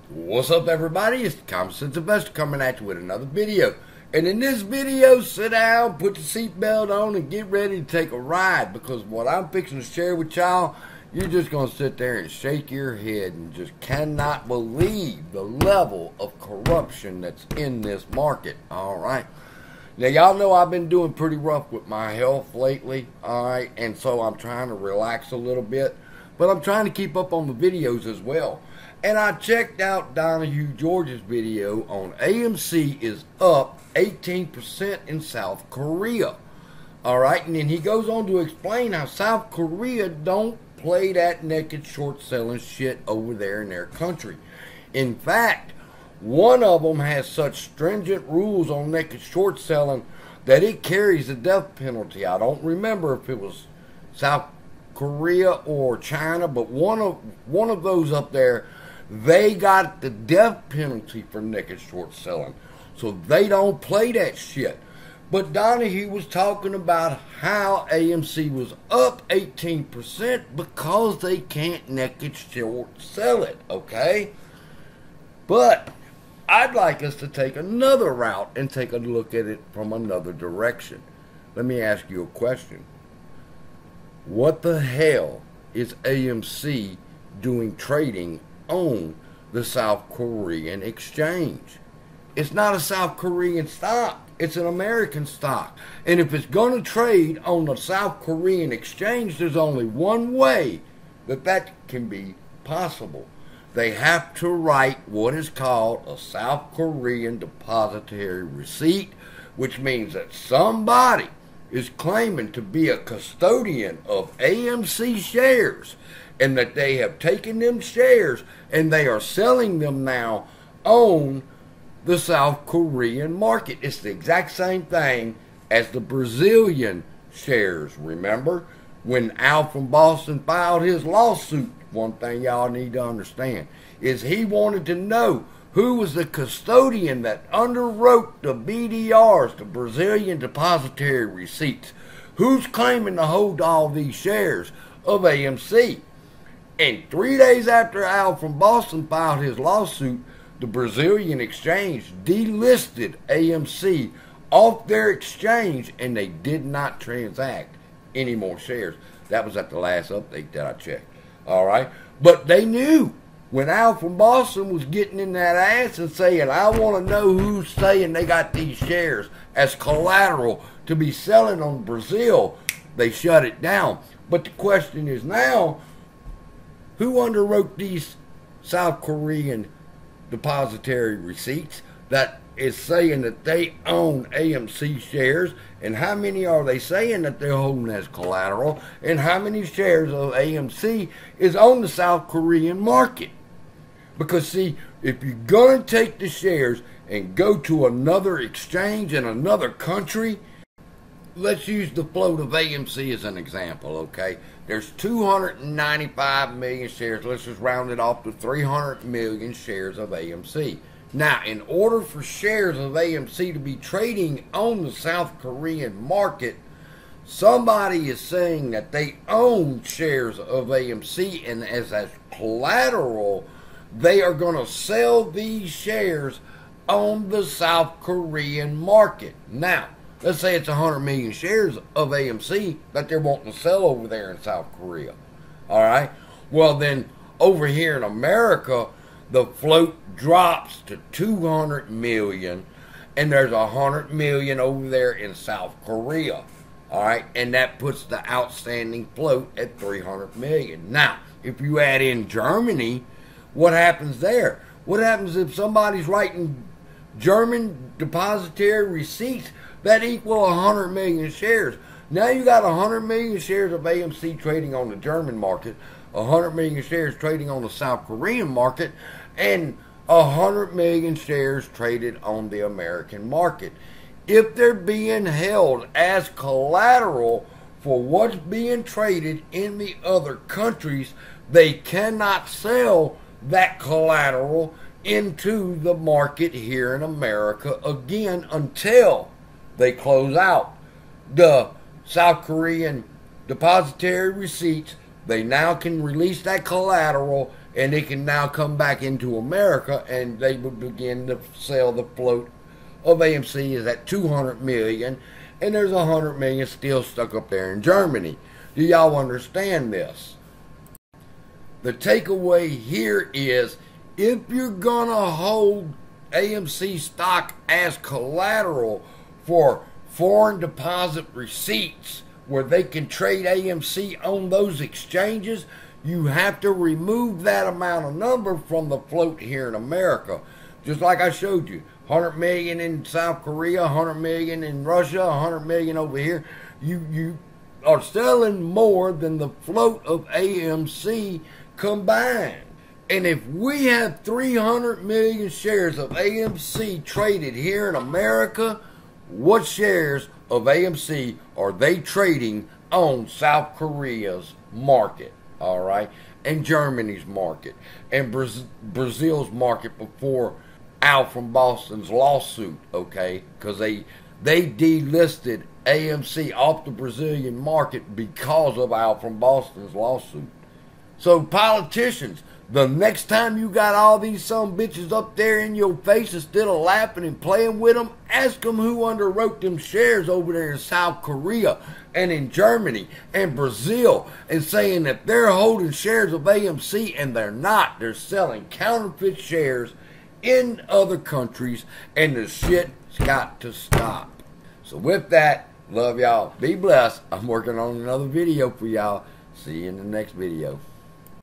What's up, everybody? It's the Common Sense Investor coming at you with another video. And in this video, sit down, put the seatbelt on, and get ready to take a ride, because what I'm fixing to share with y'all, you're just going to sit there and shake your head and just cannot believe the level of corruption that's in this market. Alright? Now, y'all know I've been doing pretty rough with my health lately. Alright? And so I'm trying to relax a little bit. But I'm trying to keep up on the videos as well. And I checked out Donahue George's video on AMC is up 18% in South Korea. Alright, and then he goes on to explain how South Korea don't play that naked short selling shit over there in their country. In fact, one of them has such stringent rules on naked short selling that it carries a death penalty. I don't remember if it was South Korea or China, but one of those up there, they got the death penalty for naked short selling. So they don't play that shit. But Donahue was talking about how AMC was up 18% because they can't naked short sell it, okay? But I'd like us to take another route and take a look at it from another direction. Let me ask you a question. What the hell is AMC doing trading on the South Korean exchange? It's not a South Korean stock. It's an American stock. And if it's going to trade on the South Korean exchange, there's only one way that can be possible. They have to write what is called a South Korean depository receipt, which means that somebody is claiming to be a custodian of AMC shares, and that they have taken them shares and they are selling them now on the South Korean market. It's the exact same thing as the Brazilian shares. Remember when Al from Boston filed his lawsuit? One thing y'all need to understand is he wanted to know who was the custodian that underwrote the BDRs, the Brazilian depository receipts. Who's claiming to hold all these shares of AMC? And 3 days after Al from Boston filed his lawsuit, the Brazilian exchange delisted AMC off their exchange, and they did not transact any more shares. That was at the last update that I checked. Alright? But they knew when Al from Boston was getting in that ass and saying, I want to know who's saying they got these shares as collateral to be selling on Brazil, they shut it down. But the question is now, who underwrote these South Korean depository receipts that is saying that they own AMC shares, and how many are they saying that they're holding as collateral, and how many shares of AMC is on the South Korean market? Because see, if you're going to take the shares and go to another exchange in another country, let's use the float of AMC as an example, okay? There's 295 million shares. Let's just round it off to 300 million shares of AMC. Now, in order for shares of AMC to be trading on the South Korean market, somebody is saying that they own shares of AMC, and as collateral, they are going to sell these shares on the South Korean market. Now, let's say it's 100 million shares of AMC that they're wanting to sell over there in South Korea. Alright? Well, then, over here in America, the float drops to 200 million, and there's 100 million over there in South Korea. Alright? And that puts the outstanding float at 300 million. Now, if you add in Germany, what happens there? What happens if somebody's writing German depository receipts that equal 100 million shares? Now you got 100 million shares of AMC trading on the German market, 100 million shares trading on the South Korean market, and 100 million shares traded on the American market. If they're being held as collateral for what's being traded in the other countries, they cannot sell that collateral into the market here in America again until they close out the South Korean depository receipts. They now can release that collateral and it can now come back into America, and they would begin to sell the float of AMC is at 200 million, and there's 100 million still stuck up there in Germany. Do y'all understand this? The takeaway here is, if you're gonna hold AMC stock as collateral for foreign deposit receipts where they can trade AMC on those exchanges, you have to remove that amount of number from the float here in America. Just like I showed you, 100 million in South Korea, 100 million in Russia, 100 million over here. You are selling more than the float of AMC combined. And if we have 300 million shares of AMC traded here in America, what shares of AMC are they trading on South Korea's market, all right, and Germany's market, and Brazil's market before Al from Boston's lawsuit, okay, because they delisted AMC off the Brazilian market because of Al from Boston's lawsuit. So politicians, the next time you got all these some bitches up there in your face, instead of laughing and playing with them, ask them who underwrote them shares over there in South Korea and in Germany and Brazil, and saying that they're holding shares of AMC, and they're not. They're selling counterfeit shares in other countries, and the shit's got to stop. So with that, love y'all. Be blessed. I'm working on another video for y'all. See you in the next video.